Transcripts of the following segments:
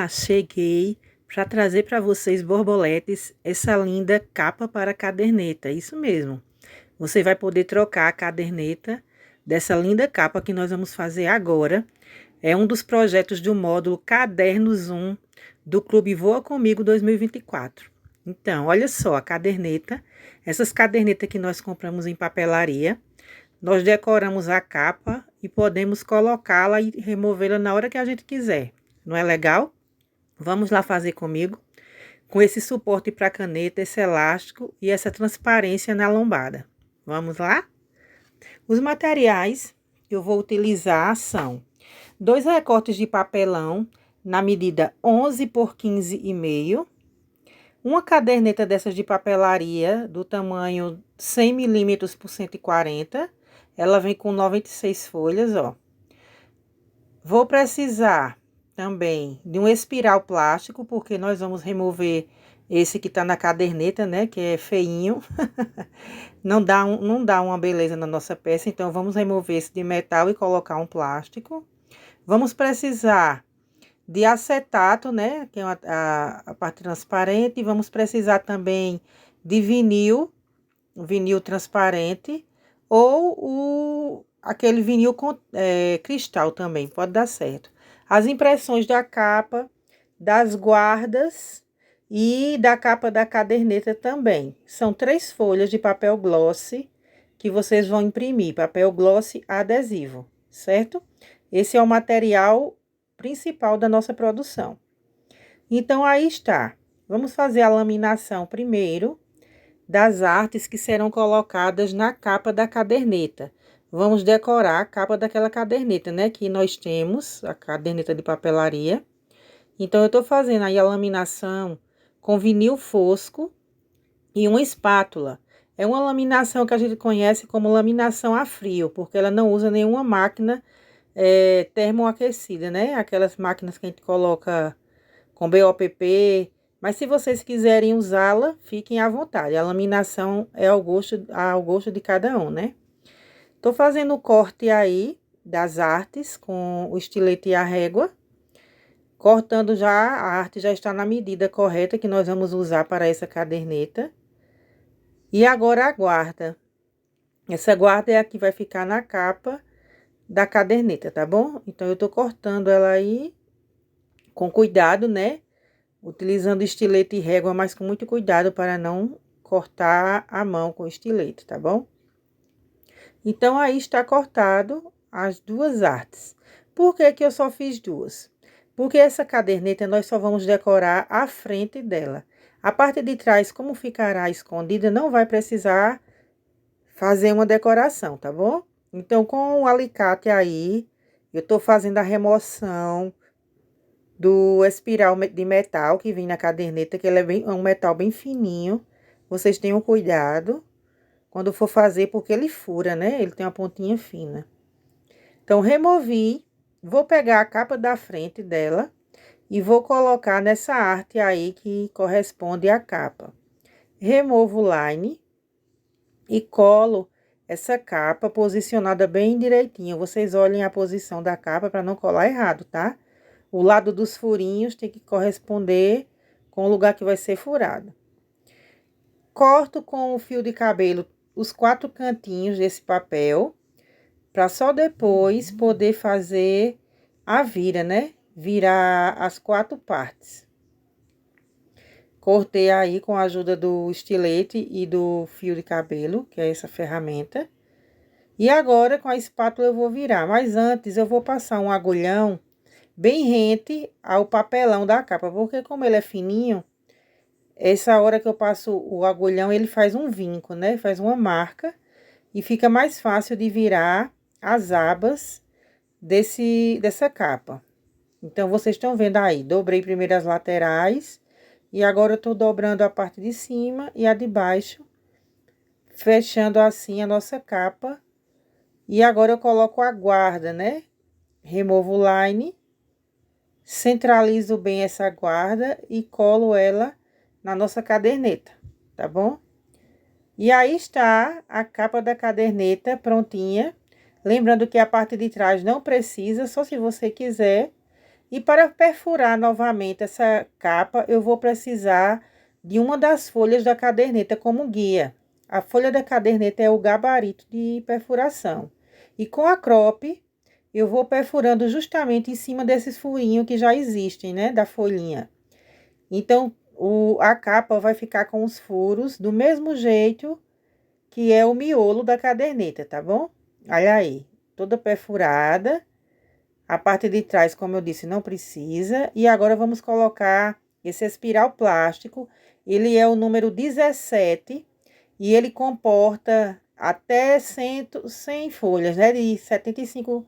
Olá, cheguei para trazer para vocês, borboletes, essa linda capa para caderneta. Isso mesmo. Você vai poder trocar a caderneta dessa linda capa que nós vamos fazer agora. É um dos projetos do módulo Cadernos 1 do Clube Voa Comigo 2024. Então, olha só a caderneta. Essas cadernetas que nós compramos em papelaria. Nós decoramos a capa e podemos colocá-la e removê-la na hora que a gente quiser. Não é legal? Vamos lá fazer comigo? Com esse suporte para caneta, esse elástico e essa transparência na lombada. Vamos lá? Os materiais que eu vou utilizar são 2 recortes de papelão na medida 11 por 15,5. Uma caderneta dessas de papelaria do tamanho 100 milímetros por 140. Ela vem com 96 folhas, ó. Vou precisar também de um espiral plástico, porque nós vamos remover esse que tá na caderneta, né, que é feinho. Não dá uma beleza na nossa peça, então vamos remover esse de metal e colocar um plástico. Vamos precisar de acetato, né, que é a parte transparente. E vamos precisar também de vinil transparente, ou aquele vinil cristal também, pode dar certo. As impressões da capa, das guardas e da capa da caderneta também. São 3 folhas de papel gloss que vocês vão imprimir, papel gloss adesivo, certo? Esse é o material principal da nossa produção. Então, aí está. Vamos fazer a laminação primeiro das artes que serão colocadas na capa da caderneta. Vamos decorar a capa daquela caderneta, né? Que nós temos, a caderneta de papelaria. Então, eu tô fazendo aí a laminação com vinil fosco e uma espátula. É uma laminação que a gente conhece como laminação a frio, porque ela não usa nenhuma máquina termoaquecida, né? Aquelas máquinas que a gente coloca com BOPP. Mas se vocês quiserem usá-la, fiquem à vontade. A laminação é ao gosto de cada um, né? Tô fazendo o corte aí das artes com o estilete e a régua. Cortando já, a arte já está na medida correta que nós vamos usar para essa caderneta. E agora a guarda. Essa guarda é a que vai ficar na capa da caderneta, tá bom? Então, eu tô cortando ela aí com cuidado, né? Utilizando estilete e régua, mas com muito cuidado para não cortar a mão com estilete, tá bom? Então, aí está cortado as 2 artes. Por que que eu só fiz 2? Porque essa caderneta nós só vamos decorar a frente dela. A parte de trás, como ficará escondida, não vai precisar fazer uma decoração, tá bom? Então, com o alicate aí, eu tô fazendo a remoção do espiral de metal que vem na caderneta, que ele é um metal bem fininho. Vocês tenham cuidado quando for fazer, porque ele fura, né? Ele tem uma pontinha fina. Então, removi, vou pegar a capa da frente dela e vou colocar nessa arte aí que corresponde à capa. Removo o line e colo essa capa posicionada bem direitinho. Vocês olhem a posição da capa para não colar errado, tá? O lado dos furinhos tem que corresponder com o lugar que vai ser furado. Corto com o fio de cabelo os 4 cantinhos desse papel, para só depois poder fazer a vira, né? Virar as 4 partes. Cortei aí com a ajuda do estilete e do fio de cabelo, que é essa ferramenta. E agora, com a espátula, eu vou virar. Mas antes, eu vou passar um agulhão bem rente ao papelão da capa, porque como ele é fininho, essa hora que eu passo o agulhão, ele faz um vinco, né? Faz uma marca e fica mais fácil de virar as abas dessa capa. Então, vocês estão vendo aí, dobrei primeiro as laterais e agora eu tô dobrando a parte de cima e a de baixo, fechando assim a nossa capa. E agora eu coloco a guarda, né? Removo o line, centralizo bem essa guarda e colo ela na nossa caderneta, tá bom? E aí está a capa da caderneta prontinha. Lembrando que a parte de trás não precisa, só se você quiser. E para perfurar novamente essa capa, eu vou precisar de uma das folhas da caderneta como guia. A folha da caderneta é o gabarito de perfuração. E com a cropp, eu vou perfurando justamente em cima desses furinhos que já existem, né, da folhinha. Então, a capa vai ficar com os furos do mesmo jeito que é o miolo da caderneta, tá bom? Olha aí, toda perfurada. A parte de trás, como eu disse, não precisa. E agora vamos colocar esse espiral plástico. Ele é o número 17 e ele comporta até 100 folhas, né? De 75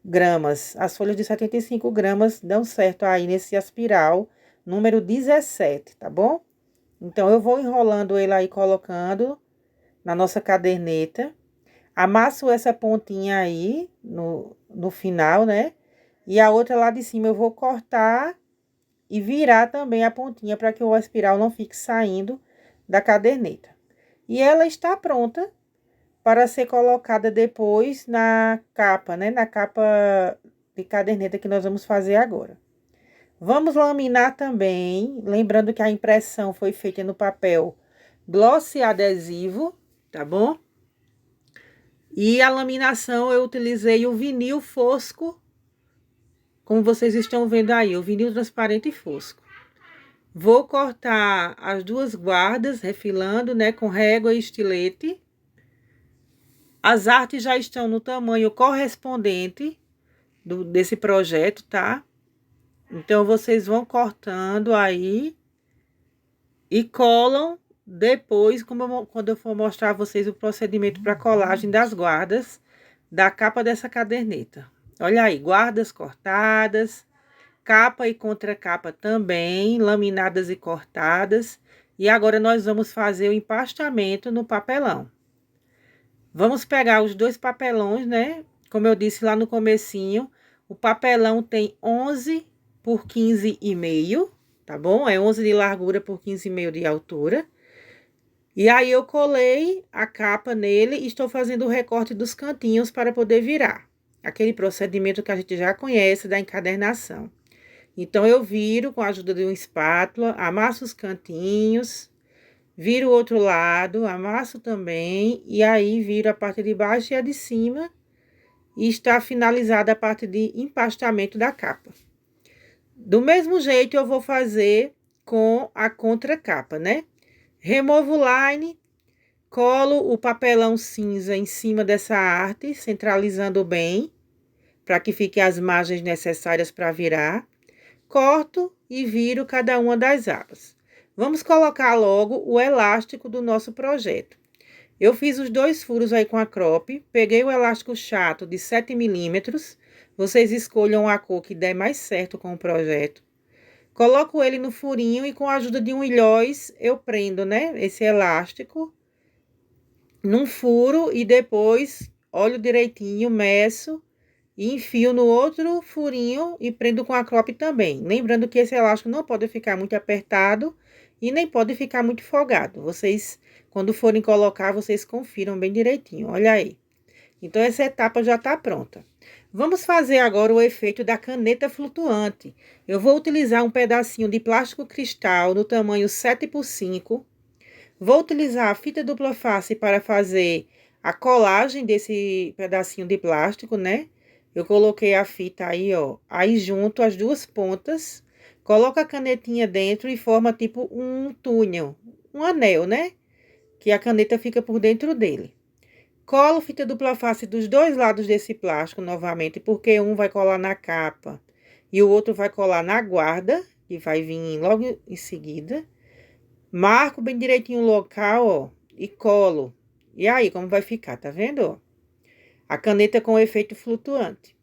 gramas. As folhas de 75 gramas dão certo aí nesse espiral número 17, tá bom? Então, eu vou enrolando ele aí, colocando na nossa caderneta. Amasso essa pontinha aí no final, né? E a outra lá de cima eu vou cortar e virar também a pontinha para que o espiral não fique saindo da caderneta. E ela está pronta para ser colocada depois na capa, né? Na capa de caderneta que nós vamos fazer agora. Vamos laminar também, lembrando que a impressão foi feita no papel glossy adesivo, tá bom? E a laminação eu utilizei o vinil fosco, como vocês estão vendo aí, o vinil transparente e fosco. Vou cortar as duas guardas, refilando, né, com régua e estilete. As artes já estão no tamanho correspondente desse projeto, tá? Então, vocês vão cortando aí e colam depois, quando eu for mostrar a vocês o procedimento para colagem das guardas da capa dessa caderneta. Olha aí, guardas cortadas, capa e contracapa também, laminadas e cortadas. E agora nós vamos fazer o empastamento no papelão. Vamos pegar os dois papelões, né? Como eu disse lá no comecinho, o papelão tem 11 por 15,5, tá bom? É 11 de largura por 15,5 de altura. E aí, eu colei a capa nele e estou fazendo o recorte dos cantinhos para poder virar. Aquele procedimento que a gente já conhece da encadernação. Então, eu viro com a ajuda de uma espátula, amasso os cantinhos, viro o outro lado, amasso também, e aí viro a parte de baixo e a de cima, e está finalizada a parte de empastamento da capa. Do mesmo jeito, eu vou fazer com a contracapa, né? Removo o line, colo o papelão cinza em cima dessa arte, centralizando bem, para que fiquem as margens necessárias para virar. Corto e viro cada uma das abas. Vamos colocar logo o elástico do nosso projeto. Eu fiz os dois furos aí com a cropp, peguei o elástico chato de 7 milímetros, vocês escolham a cor que der mais certo com o projeto. Coloco ele no furinho e com a ajuda de um ilhóis eu prendo, né, esse elástico num furo e depois olho direitinho, meço e enfio no outro furinho e prendo com a cropp também. Lembrando que esse elástico não pode ficar muito apertado e nem pode ficar muito folgado. Vocês, quando forem colocar, vocês confiram bem direitinho, olha aí. Então, essa etapa já tá pronta. Vamos fazer agora o efeito da caneta flutuante. Eu vou utilizar um pedacinho de plástico cristal no tamanho 7x5. Vou utilizar a fita dupla face para fazer a colagem desse pedacinho de plástico, né? Eu coloquei a fita aí, ó. Aí, junto as duas pontas, coloco a canetinha dentro e forma tipo um túnel, um anel, né? Que a caneta fica por dentro dele. Colo fita dupla face dos dois lados desse plástico novamente, porque um vai colar na capa e o outro vai colar na guarda, que vai vir logo em seguida. Marco bem direitinho o local, ó, e colo. E aí, como vai ficar, tá vendo? A caneta com efeito flutuante.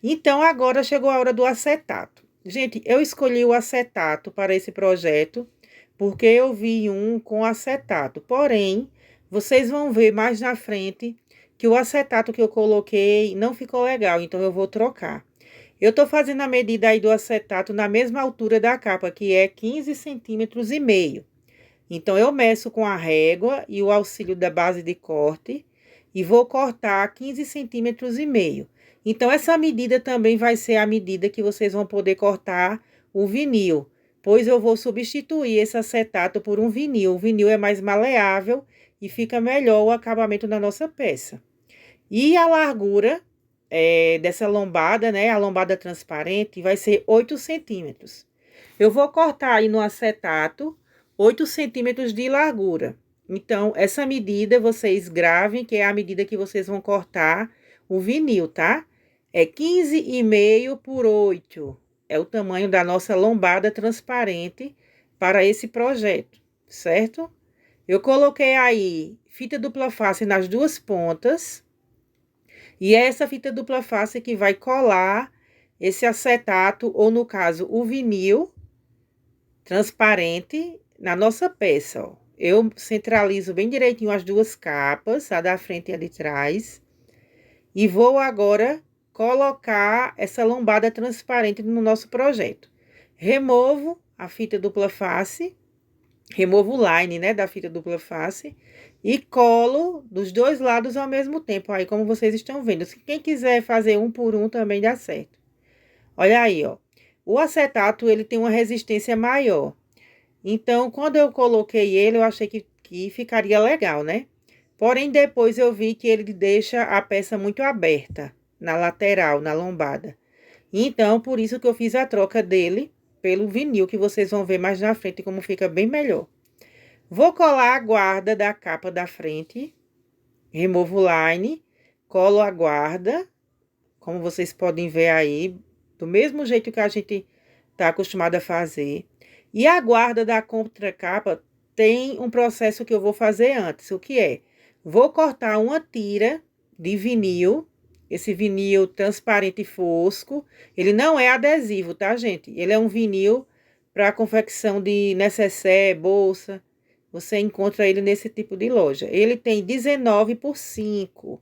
Então, agora chegou a hora do acetato. Gente, eu escolhi o acetato para esse projeto, porque eu vi um com acetato. Porém, vocês vão ver mais na frente que o acetato que eu coloquei não ficou legal, então eu vou trocar. Eu tô fazendo a medida aí do acetato na mesma altura da capa, que é 15,5 centímetros. Então, eu meço com a régua e o auxílio da base de corte e vou cortar 15,5 centímetros. Então, essa medida também vai ser a medida que vocês vão poder cortar o vinil, pois eu vou substituir esse acetato por um vinil. O vinil é mais maleável e fica melhor o acabamento da nossa peça. E a largura dessa lombada, né, a lombada transparente, vai ser 8 centímetros. Eu vou cortar aí no acetato 8 centímetros de largura. Então, essa medida vocês gravem, que é a medida que vocês vão cortar o vinil, tá? É 15,5 por 8. É o tamanho da nossa lombada transparente para esse projeto, certo? Eu coloquei aí fita dupla face nas duas pontas. E é essa fita dupla face que vai colar esse acetato, ou no caso, o vinil transparente na nossa peça, ó. Eu centralizo bem direitinho as duas capas, a da frente e a de trás. E vou agora colocar essa lombada transparente no nosso projeto. Removo a fita dupla face, removo o line, né, da fita dupla face e colo dos dois lados ao mesmo tempo, aí como vocês estão vendo. Se quem quiser fazer um por um também dá certo. Olha aí, ó. O acetato, ele tem uma resistência maior. Então, quando eu coloquei ele, eu achei que ficaria legal, né? Porém, depois eu vi que ele deixa a peça muito aberta na lateral, na lombada. Então, por isso que eu fiz a troca dele pelo vinil, que vocês vão ver mais na frente como fica bem melhor. Vou colar a guarda da capa da frente, removo o line, colo a guarda, como vocês podem ver aí, do mesmo jeito que a gente tá acostumado a fazer. E a guarda da contracapa tem um processo que eu vou fazer antes, o que é? Vou cortar uma tira de vinil, esse vinil transparente fosco. Ele não é adesivo, tá, gente? Ele é um vinil para confecção de necessaire, bolsa. Você encontra ele nesse tipo de loja. Ele tem 19 por 5.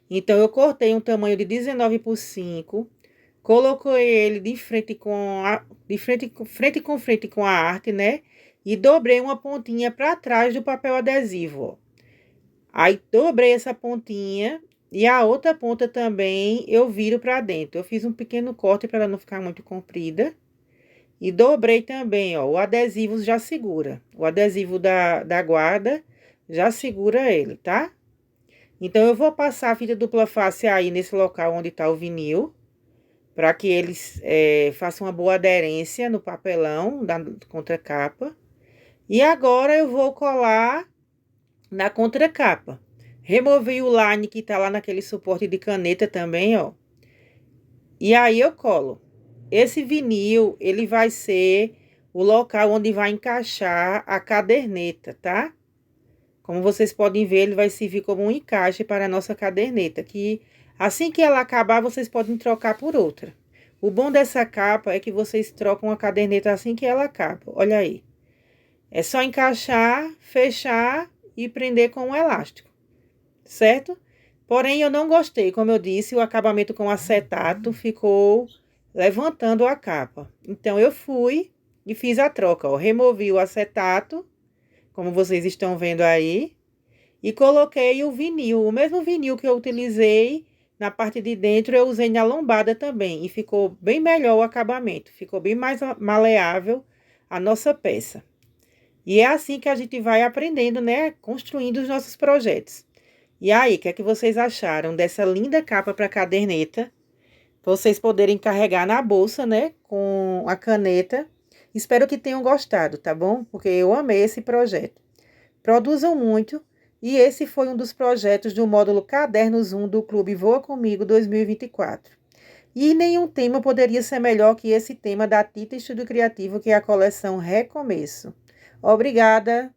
Então, eu cortei um tamanho de 19 por 5. Coloquei ele de frente com a arte, né? E dobrei uma pontinha para trás do papel adesivo, ó. Aí, dobrei essa pontinha e a outra ponta também eu viro para dentro. Eu fiz um pequeno corte para ela não ficar muito comprida. E dobrei também, ó, o adesivo já segura. O adesivo da guarda já segura ele, tá? Então, eu vou passar a fita dupla face aí nesse local onde tá o vinil, para que eles façam uma boa aderência no papelão da contracapa. E agora eu vou colar na contracapa. Removi o line que tá lá naquele suporte de caneta também, ó. E aí eu colo. Esse vinil, ele vai ser o local onde vai encaixar a caderneta, tá? Como vocês podem ver, ele vai servir como um encaixe para a nossa caderneta, que assim que ela acabar, vocês podem trocar por outra. O bom dessa capa é que vocês trocam a caderneta assim que ela acaba. Olha aí. É só encaixar, fechar e prender com um elástico, certo? Porém, eu não gostei, como eu disse, o acabamento com acetato ficou levantando a capa. Então, eu fui e fiz a troca, ó. Removi o acetato, como vocês estão vendo aí, e coloquei o vinil, o mesmo vinil que eu utilizei na parte de dentro, eu usei na lombada também, e ficou bem melhor o acabamento, ficou bem mais maleável a nossa peça. E é assim que a gente vai aprendendo, né, construindo os nossos projetos. E aí, o que é que vocês acharam dessa linda capa para caderneta? Pra vocês poderem carregar na bolsa, né, com a caneta. Espero que tenham gostado, tá bom? Porque eu amei esse projeto. Produzam muito. E esse foi um dos projetos do módulo Cadernos 1 do Clube Voa Comigo 2024. E nenhum tema poderia ser melhor que esse tema da Tita Estudo Criativo, que é a coleção Recomeço. Obrigada!